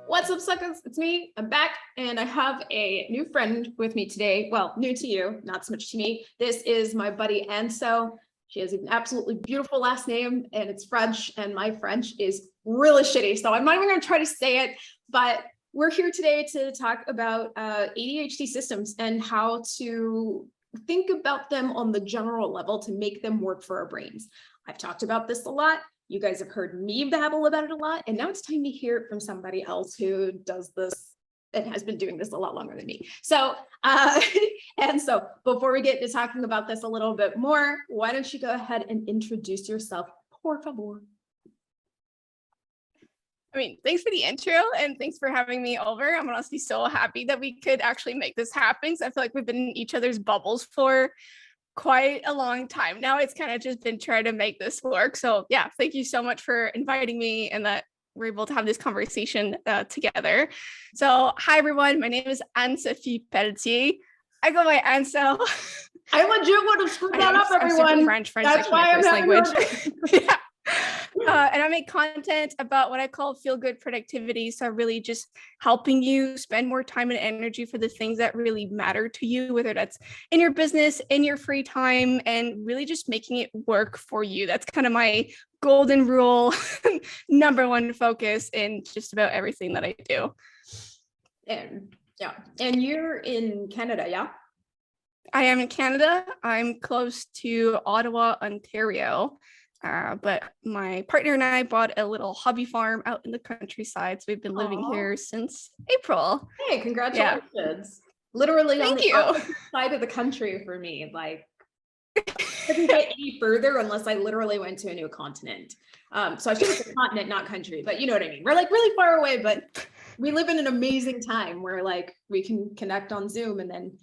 What's up, suckers? It's me. I'm back, and I have a new friend with me today. Well, new to you, not so much to me. This is my buddy Anso. She has an absolutely beautiful last name, and it's French, and my French is really shitty, so I'm not even going to try to say it, but we're here today to talk about ADHD systems and how to think about them on the general level to make them work for our brains. I've talked about this a lot. You guys have heard me babble about it a lot, and now it's time to hear it from somebody else who does this and has been doing this a lot longer than me. So, and so before we get into talking about this a little bit more, why don't you go ahead and introduce yourself, por favor? Thanks for the intro and thanks for having me over. I'm honestly so happy that we could actually make this happen. So I feel like we've been in each other's bubbles for quite a long time now. It's kind of just been trying to make this work. So yeah, thank you so much for inviting me and that we're able to have this conversation together. So hi everyone, my name is Anne-Sophie Pelletier. I go by Anso. I legit would have screwed that up, everyone. French. That's why I'm language. Yeah. And I make content about what I call feel-good productivity. So really just helping you spend more time and energy for the things that really matter to you, whether that's in your business, in your free time, and really just making it work for you. That's kind of my golden rule, number one focus in just about everything that I do. And you're in Canada, yeah? I am in Canada. I'm close to Ottawa, Ontario. But my partner and I bought a little hobby farm out in the countryside. So we've been living here since April. Hey, congratulations. Yeah. Literally on the opposite side of the country for me. Like, I couldn't get any further unless I literally went to a new continent. So I should have said continent, not country, but you know what I mean. We're like really far away, but we live in an amazing time where like we can connect on Zoom and then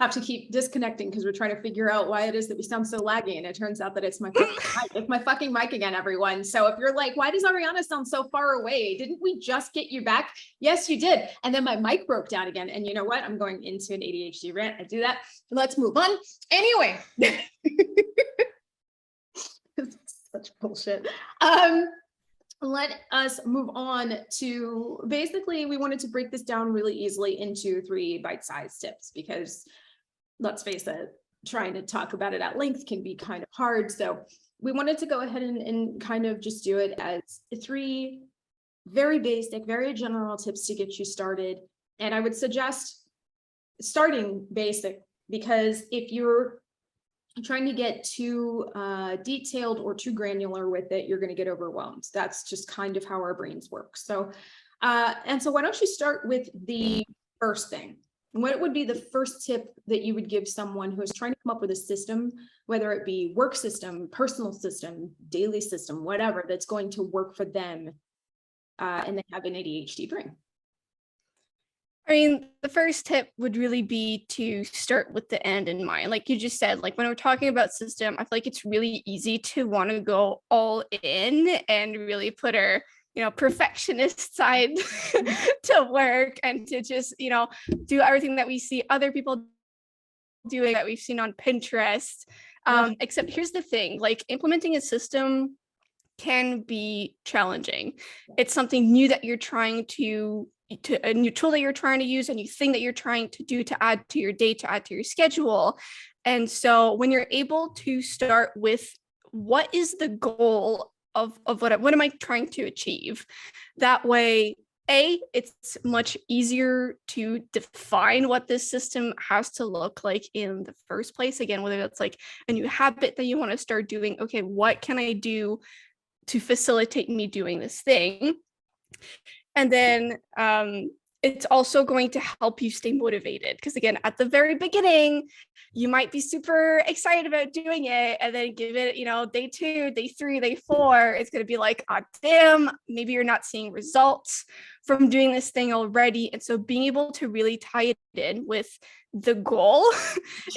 have to keep disconnecting because we're trying to figure out why it is that we sound so laggy, and it turns out that it's my fucking mic. It's my fucking mic again, everyone. So if you're like, why does Ariana sound so far away? Didn't we just get you back? Yes, you did. And then my mic broke down again. And you know what? I'm going into an ADHD rant. I do that. Let's move on. Anyway. Such bullshit. Let us move on to basically, we wanted to break this down really easily into 3 bite-sized tips because let's face it, trying to talk about it at length can be kind of hard. So we wanted to go ahead and kind of just do it as 3 very basic, very general tips to get you started. And I would suggest starting basic because if you're trying to get too detailed or too granular with it, you're going to get overwhelmed. That's just kind of how our brains work. So, and so why don't you start with the first thing? What would be the first tip that you would give someone who is trying to come up with a system, whether it be work system, personal system, daily system, whatever, that's going to work for them and they have an ADHD brain? The first tip would really be to start with the end in mind. Like you just said, like when we're talking about system, I feel like it's really easy to want to go all in and really put our perfectionist side to work and to just do everything that we see other people doing, that we've seen on Pinterest. Except here's the thing, like implementing a system can be challenging. It's something new that you're trying to a new tool that you're trying to use, a new thing that you're trying to do to add to your day, to add to your schedule. And so when you're able to start with what is the goal of what am I trying to achieve? That way, it's much easier to define what this system has to look like in the first place. Again, whether that's like a new habit that you want to start doing, okay, what can I do to facilitate me doing this thing? And then it's also going to help you stay motivated. Because again, at the very beginning, you might be super excited about doing it. And then give it, day 2, day 3, day 4, it's going to be like, oh, damn, maybe you're not seeing results from doing this thing already. And so being able to really tie it in with the goal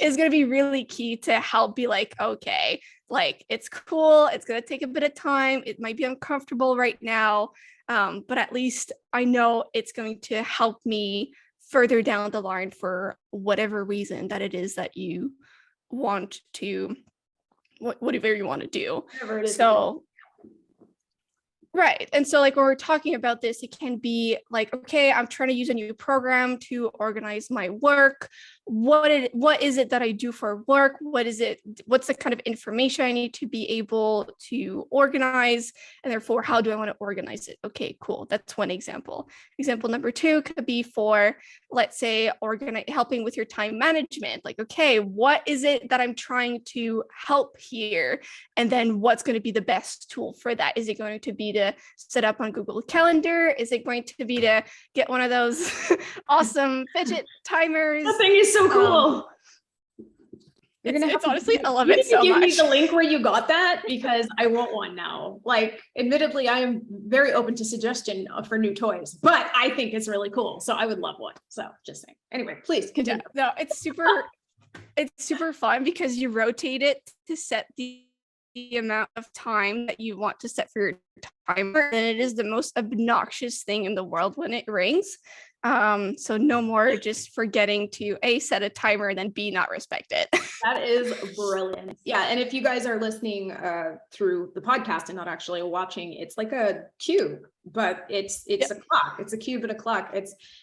is going to be really key to help be like, okay, like it's cool. It's going to take a bit of time. It might be uncomfortable right now. But at least I know it's going to help me further down the line for whatever reason that it is that you want to, whatever you want to do. So Right. And so like when we're talking about this, it can be like, okay, I'm trying to use a new program to organize my work. What is it that I do for work? What's the kind of information I need to be able to organize? And therefore, how do I want to organize it? Okay, cool. That's one example. Example number two could be for, let's say, helping with your time management. Like, okay, what is it that I'm trying to help here? And then what's going to be the best tool for that? Is it going to be to set up on Google Calendar? Is it going to be to get one of those awesome fidget timers? That thing is so cool. It's honestly, I love it so much. Give me the link where you got that, because I want one now. Like, admittedly, I am very open to suggestion for new toys, but I think it's really cool. So I would love one. So just saying. Anyway, please continue. Yeah, no, it's super fun because you rotate it to set the amount of time that you want to set for your timer, and it is the most obnoxious thing in the world when it rings. So no more just forgetting to A, set a timer, and then B, not respect it. That is brilliant. Yeah. And if you guys are listening through the podcast and not actually watching, it's like a cube, but it's a clock. It's a cube and a clock.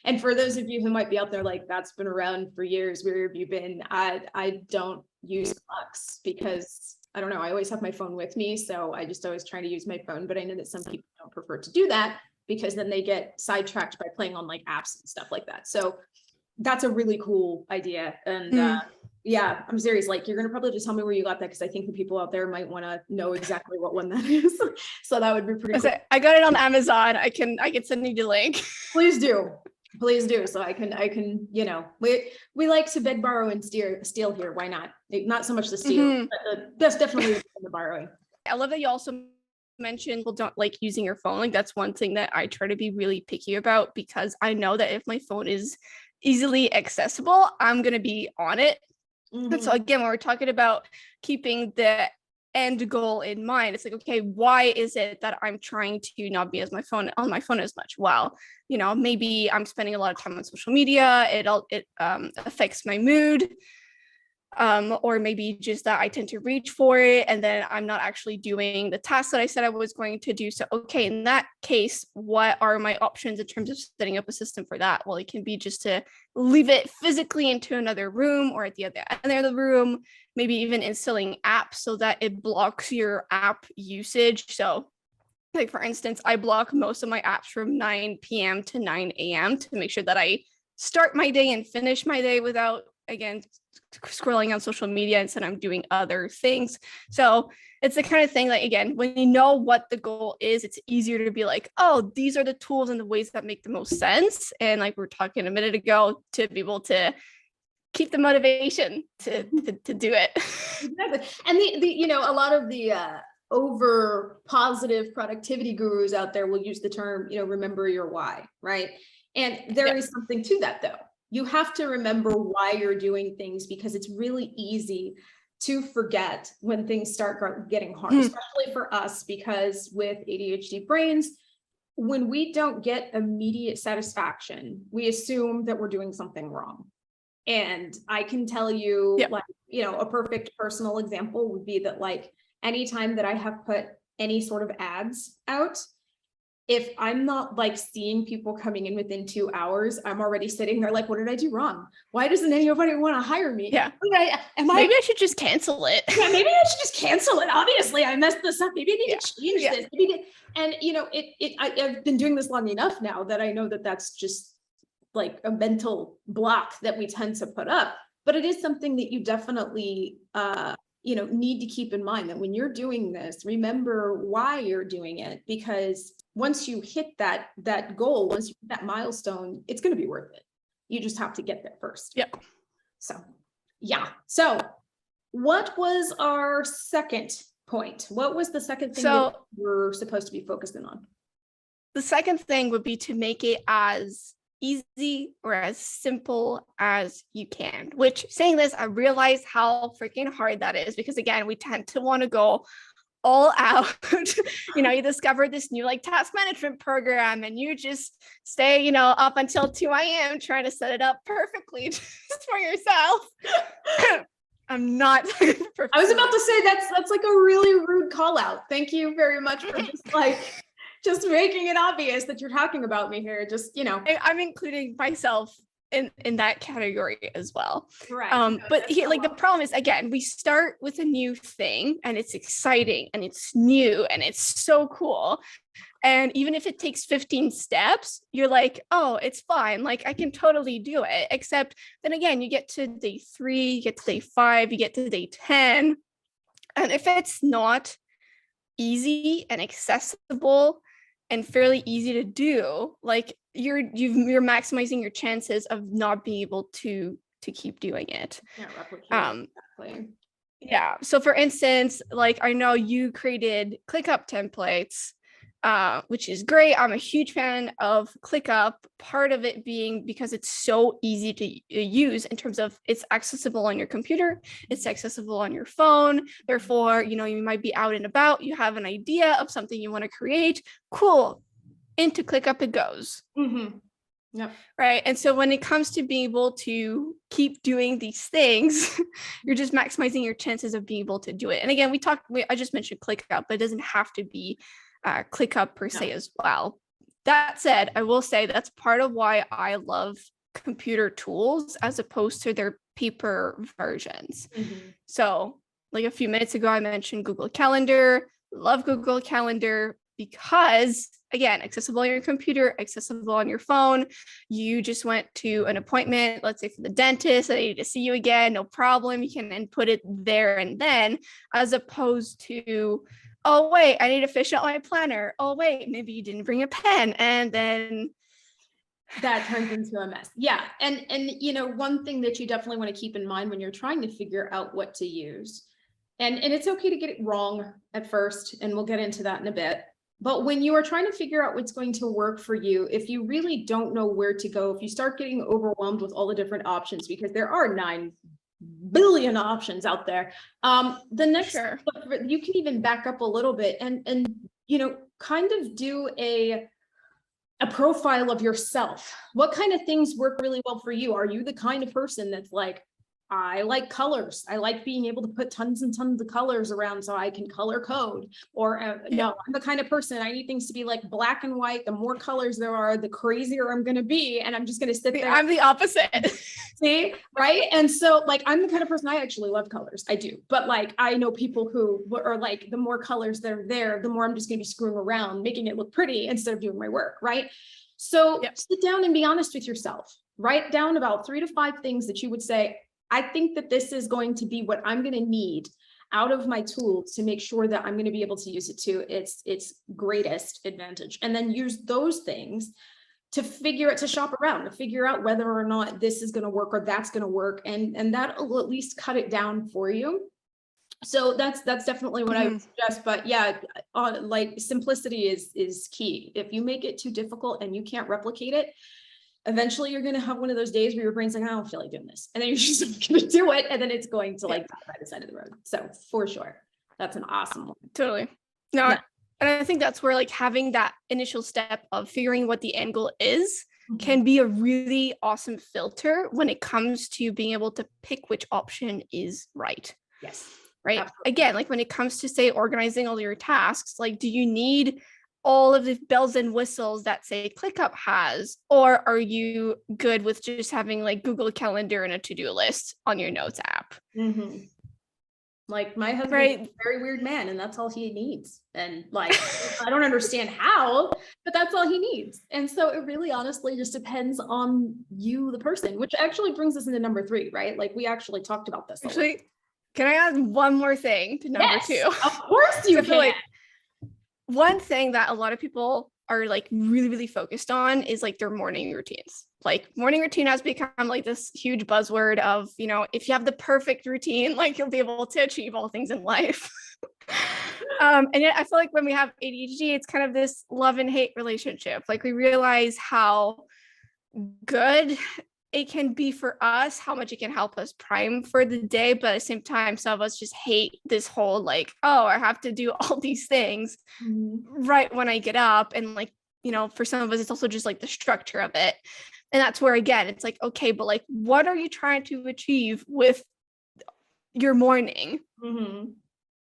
And for those of you who might be out there like, that's been around for years, where have you been? I don't use clocks because I don't know, I always have my phone with me. So I just always try to use my phone, but I know that some people don't prefer to do that because then they get sidetracked by playing on like apps and stuff like that. So that's a really cool idea. And yeah, I'm serious. Like, you're going to probably just tell me where you got that, because I think the people out there might want to know exactly what one that is. So that would be pretty cool. I got it on Amazon. I can send you the link. Please do. So I can, you know, we like to beg, borrow, and steal here. Why not? Not so much the steal, but that's definitely the borrowing. I love that you also mentioned people don't like using your phone. Like, that's one thing that I try to be really picky about, because I know that if my phone is easily accessible, I'm going to be on it. And so again, when we're talking about keeping the end goal in mind, it's like, okay, why is it that I'm trying to not be on my phone as much? Well, you know, maybe I'm spending a lot of time on social media. It affects my mood. Or maybe just that I tend to reach for it and then I'm not actually doing the task that I said I was going to do. So, okay, in that case, what are my options in terms of setting up a system for that? Well, it can be just to leave it physically into another room or at the other end of the room, maybe even installing apps so that it blocks your app usage. So, like, for instance, I block most of my apps from 9 p.m. to 9 a.m. to make sure that I start my day and finish my day without, again, scrolling on social media, instead I'm doing other things. So it's the kind of thing that, again, when you know what the goal is, it's easier to be like, oh, these are the tools and the ways that make the most sense. And like we were talking a minute ago, to be able to keep the motivation to do it. Exactly. And the you know, a lot of the over positive productivity gurus out there will use the term, you know, remember your why, right? And there is something to that, though. You have to remember why you're doing things, because it's really easy to forget when things start getting hard, especially for us, because with ADHD brains, when we don't get immediate satisfaction, we assume that we're doing something wrong. And I can tell you, like, you know, a perfect personal example would be that, like, anytime that I have put any sort of ads out, if I'm not like seeing people coming in within 2 hours, I'm already sitting there like, what did I do wrong? Why doesn't anybody want to hire me? Yeah. Maybe I should just cancel it. Yeah, maybe I should just cancel it. Obviously, I messed this up. Maybe I need to change this. And you know, I've been doing this long enough now that I know that that's just like a mental block that we tend to put up. But it is something that you definitely you know, need to keep in mind, that when you're doing this, remember why you're doing it, because once you hit that goal, once you hit that milestone, it's going to be worth it. You just have to get there first. Yep. So, yeah. So what was our second point? What was the second thing that we're supposed to be focusing on? The second thing would be to make it as easy or as simple as you can, which, saying this, I realize how freaking hard that is, because again, we tend to want to go all out. You know, you discover this new like task management program and you just stay, you know, up until 2 a.m. trying to set it up perfectly just for yourself. I'm not I was about to say that's like a really rude call out. Thank you very much for just like just making it obvious that you're talking about me here. Just, I'm including myself in that category as well. Right. But here, like, the problem is, again, we start with a new thing and it's exciting and it's new and it's so cool. And even if it takes 15 steps, you're like, oh, it's fine. Like, I can totally do it. Except then again, you get to day 3, you get to day 5, you get to day 10. And if it's not easy and accessible and fairly easy to do, like, you're maximizing your chances of not being able to keep doing it. Can't replicate exactly. Yeah. So for instance, like, I know you created ClickUp templates, which is great. I'm a huge fan of ClickUp, part of it being because it's so easy to use in terms of it's accessible on your computer, it's accessible on your phone. Therefore, you might be out and about, you have an idea of something you want to create. Cool. Into ClickUp it goes. Mm-hmm. Yep. Right. And so when it comes to being able to keep doing these things, you're just maximizing your chances of being able to do it. And again, I just mentioned ClickUp, but it doesn't have to be ClickUp per se as well. That said, I will say that's part of why I love computer tools as opposed to their paper versions. Mm-hmm. So like a few minutes ago, I mentioned Google Calendar. Love Google Calendar because, again, accessible on your computer, accessible on your phone. You just went to an appointment, let's say for the dentist, I need to see you again, no problem. You can input it there and then, as opposed to, oh, wait, I need to fish out my planner. Oh, wait, maybe you didn't bring a pen. And then that turns into a mess. Yeah. And one thing that you definitely want to keep in mind when you're trying to figure out what to use, and it's okay to get it wrong at first, and we'll get into that in a bit. But when you are trying to figure out what's going to work for you, if you really don't know where to go, if you start getting overwhelmed with all the different options, because there are 9 billion options out there, the next, you can even back up a little bit and kind of do a profile of yourself. What kind of things work really well for you? Are you the kind of person that's like, I like colors. I like being able to put tons and tons of colors around so I can color code. Or no, I'm the kind of person, I need things to be like black and white. The more colors there are, the crazier I'm going to be. And I'm just going to sit there. I'm the opposite. See, right? And so like, I'm the kind of person, I actually love colors. I do. But like, I know people who are like, the more colors that are there, the more I'm just going to be screwing around, making it look pretty instead of doing my work, right? So sit down and be honest with yourself. Write down about 3 to 5 things that you would say, I think that this is going to be what I'm going to need out of my tools to make sure that I'm going to be able to use it to its greatest advantage. And then use those things to shop around, to figure out whether or not this is going to work or that's going to work. And that'll at least cut it down for you. So that's definitely what I would suggest. But yeah, like simplicity is key. If you make it too difficult and you can't replicate it, eventually you're going to have one of those days where your brain's like, I don't feel like doing this. And then you're just going to do it. And then it's going to like die by the side of the road. So for sure, that's an awesome one. Totally. No, yeah. And I think that's where like having that initial step of figuring what the end goal is can be a really awesome filter when it comes to being able to pick which option is right. Yes. Right. Absolutely. Again, like when it comes to say organizing all your tasks, like, do you need all of the bells and whistles that say ClickUp has, or are you good with just having like Google Calendar and a to-do list on your notes app? Mm-hmm. Like my husband is a very weird man, and that's all he needs. And like, I don't understand how, but that's all he needs. And so it really honestly just depends on you, the person, which actually brings us into number 3, right? Like we actually talked about this. Actually, can I add one more thing to number 2? Of course you can. Like, one thing that a lot of people are like really, really focused on is like their morning routines. Like morning routine has become like this huge buzzword of, if you have the perfect routine, like you'll be able to achieve all things in life. And yet I feel like when we have ADHD, it's kind of this love and hate relationship. Like we realize how good it can be for us, how much it can help us prime for the day. But at the same time, some of us just hate this whole like, oh, I have to do all these things right when I get up. And like, for some of us, it's also just like the structure of it. And that's where, again, it's like, okay, but like, what are you trying to achieve with your morning?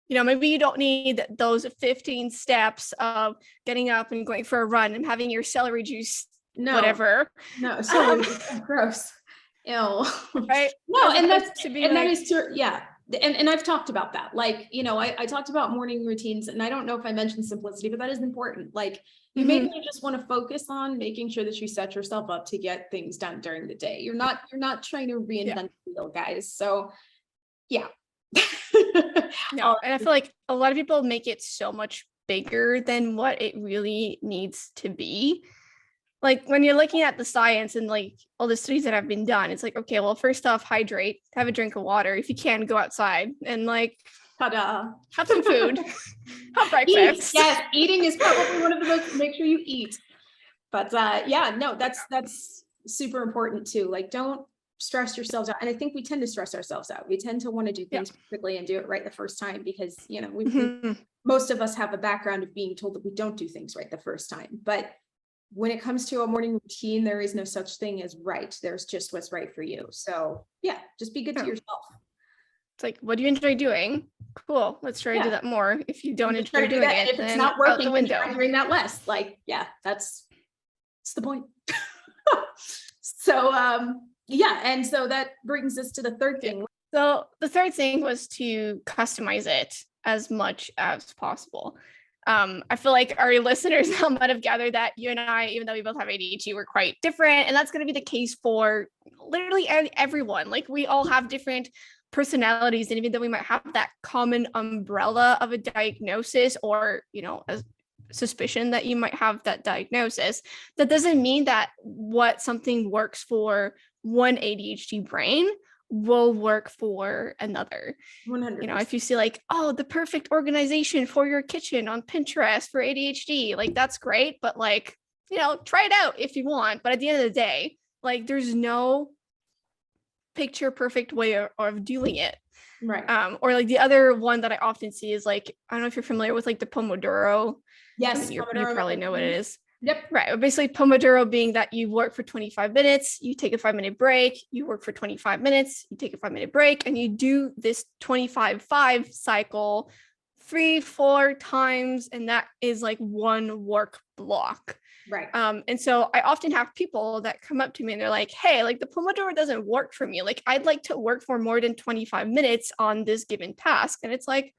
maybe you don't need those 15 steps of getting up and going for a run and having your celery juice, whatever. No, so gross. Ew. Right. No, and that like, is true. Yeah. And I've talked about that. Like, I talked about morning routines, and I don't know if I mentioned simplicity, but that is important. Like, you maybe just want to focus on making sure that you set yourself up to get things done during the day. You're not trying to reinvent the wheel, guys. So yeah. No, and I feel like a lot of people make it so much bigger than what it really needs to be. Like when you're looking at the science and like all the studies that have been done, it's like, okay, well, first off, hydrate, have a drink of water. If you can, go outside and like ta-da, have some food, have breakfast. Yes, eating is probably one of the most, make sure you eat. But yeah, no, that's super important too. Like, don't stress yourselves out. And I think we tend to stress ourselves out. We tend to want to do things quickly and do it right the first time because, most of us have a background of being told that we don't do things right the first time. But when it comes to a morning routine, there is no such thing as right. There's just what's right for you. So yeah, just be good to yourself. It's like, what do you enjoy doing? Cool. Let's try to do that more. If you don't enjoy doing it, if it's not working, try doing that less. Like, yeah, that's the point. So yeah, and so that brings us to the third thing. So the third thing was to customize it as much as possible. I feel like our listeners now might have gathered that you and I, even though we both have ADHD, we're quite different. And that's going to be the case for literally everyone. Like, we all have different personalities. And even though we might have that common umbrella of a diagnosis or, a suspicion that you might have that diagnosis, that doesn't mean that what something works for one ADHD brain will work for another. 100%. If you see like, oh, the perfect organization for your kitchen on Pinterest for ADHD, like, that's great, but like, try it out if you want. But at the end of the day, like, there's no picture perfect way of doing it. Right. Or like the other one that I often see is like, I don't know if you're familiar with like the Pomodoro. Yes. You probably know what it is. Yep. Right. Basically, Pomodoro being that you work for 25 minutes, you take a 5-minute break, you work for 25 minutes, you take a 5-minute break, and you do this 25-5 cycle 3-4 times. And that is like one work block. Right. And so I often have people that come up to me and they're like, hey, like the Pomodoro doesn't work for me. Like, I'd like to work for more than 25 minutes on this given task. And it's like,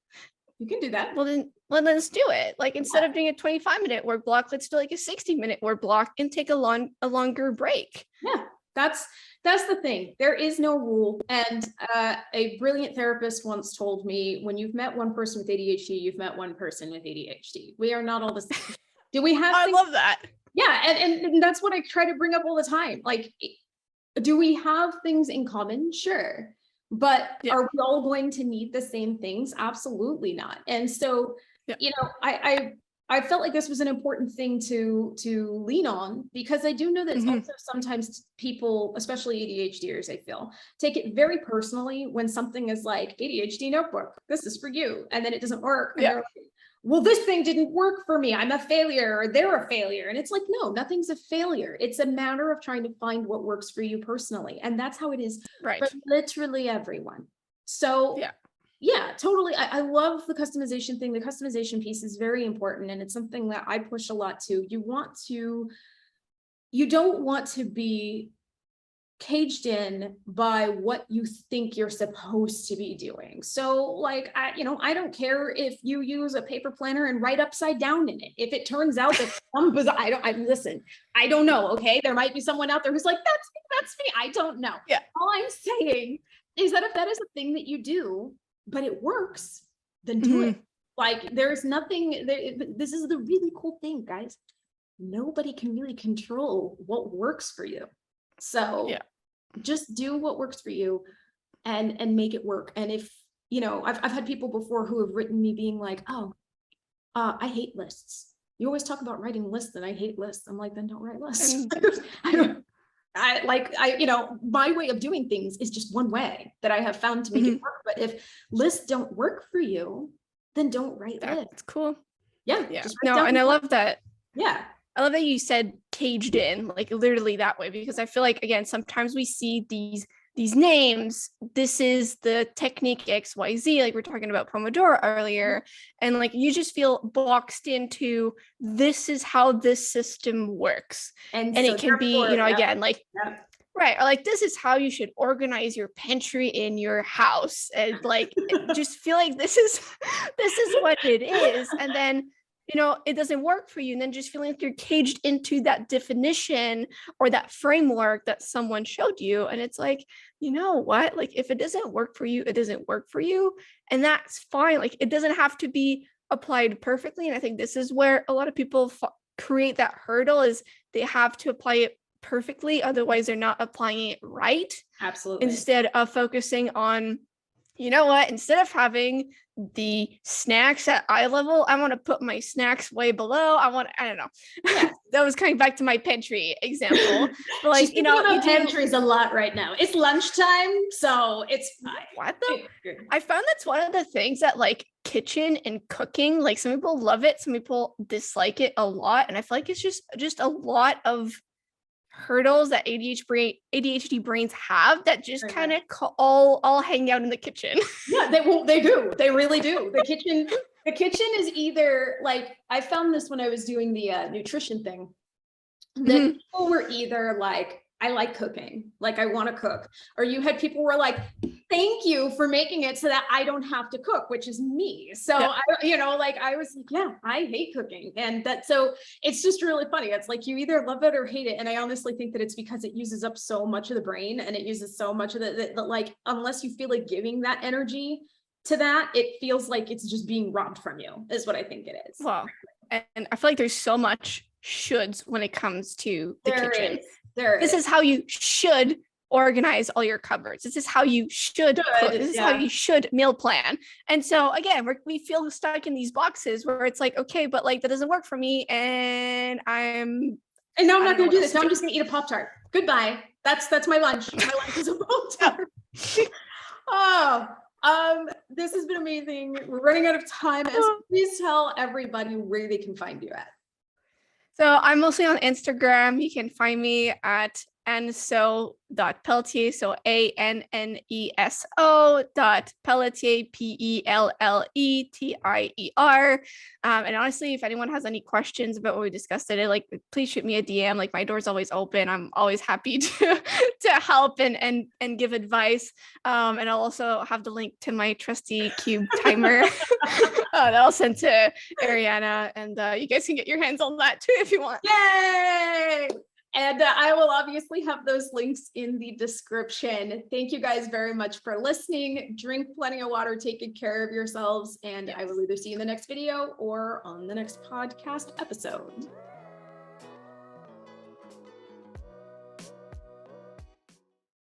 you can do that. Well, then let's do it. Like, instead of doing a 25-minute work block, let's do like a 60-minute work block and take a longer break. Yeah, that's the thing. There is no rule. And a brilliant therapist once told me, when you've met one person with ADHD, you've met one person with ADHD. We are not all the same. Do we have? I love that. Yeah, and that's what I try to bring up all the time. Like, do we have things in common? Sure. But are we all going to need the same things? Absolutely not. And so, I felt like this was an important thing to lean on, because I do know that also sometimes people, especially ADHDers, I feel, take it very personally when something is like ADHD notebook, this is for you, and then it doesn't work. And they're like, well, this thing didn't work for me, I'm a failure, or they're a failure. And it's like, no, nothing's a failure. It's a matter of trying to find what works for you personally. And that's how it is for literally everyone. So yeah, totally. I love the customization thing. The customization piece is very important. And it's something that I push a lot to. You don't want to be caged in by what you think you're supposed to be doing. So like, I don't care if you use a paper planner and write upside down in it. If it turns out that I don't know. Okay. There might be someone out there who's like, that's me. I don't know. Yeah. All I'm saying is that if that is a thing that you do, but it works, then do it. Like, there's nothing there. This is the really cool thing, guys. Nobody can really control what works for you. So just do what works for you and make it work. And if, I've had people before who have written me being like, oh, I hate lists. You always talk about writing lists and I hate lists. I'm like, then don't write lists. My way of doing things is just one way that I have found to make it work. But if lists don't work for you, then don't write lists. That's cool. Yeah. No, and I love that. Yeah. I love that you said caged in, like literally that way, because I feel like, again, sometimes we see these these names, this is the technique XYZ, like we're talking about Pomodoro earlier. And like, you just feel boxed into, this is how this system works. And so it can be, therefore, again, like, yeah. right. Or like, this is how you should organize your pantry in your house. And like, just feel like this is what it is. And then, it doesn't work for you. And then just feeling like you're caged into that definition or that framework that someone showed you. And it's like, you know what? Like, if it doesn't work for you, it doesn't work for you. And that's fine. Like, it doesn't have to be applied perfectly. And I think this is where a lot of people create that hurdle, is they have to apply it perfectly. Otherwise, they're not applying it right. Absolutely. Instead of focusing on, you know what, instead of having the snacks at eye level, I want to put my snacks way below. I don't know. Yeah. That was coming back to my pantry example. But like, you pantries a lot right now. It's lunchtime, so it's fine. What though? I found that's one of the things that like kitchen and cooking, like some people love it, some people dislike it a lot. And I feel like it's just a lot of hurdles that ADHD brains have that just kind of all hang out in the kitchen. Yeah, they do. They really do. The kitchen is either like, I found this when I was doing the nutrition thing, that people were either like, I like cooking, like I want to cook, or you had people who were like, thank you for making it so that I don't have to cook, which is me. So I was like, yeah, I hate cooking. And so it's just really funny. It's like, you either love it or hate it. And I honestly think that it's because it uses up so much of the brain, and it uses so much of that like, unless you feel like giving that energy to that, it feels like it's just being robbed from you, is what I think it is. Well, and I feel like there's so much shoulds when it comes to the kitchen. This is how you should organize all your cupboards. This is how you should cook. This is how you should meal plan. And so again, we feel stuck in these boxes where it's like, okay, but like that doesn't work for me, and now I'm not going to do this. Now I'm just going to eat a Pop-Tart. Goodbye. That's my lunch. My lunch is a Pop-Tart. This has been amazing. We're running out of time. Please tell everybody where they can find you at. So I'm mostly on Instagram. You can find me at anso.pelletier, so ANNESO.pelletier, PELLETIER. And honestly, if anyone has any questions about what we discussed today, like please shoot me a DM. Like my door's always open. I'm always happy to help and give advice. And I'll also have the link to my trusty cube timer that I'll send to Ariana, and you guys can get your hands on that too if you want. Yay! And I will obviously have those links in the description. Thank you guys very much for listening. Drink plenty of water, take good care of yourselves, and I will either see you in the next video or on the next podcast episode.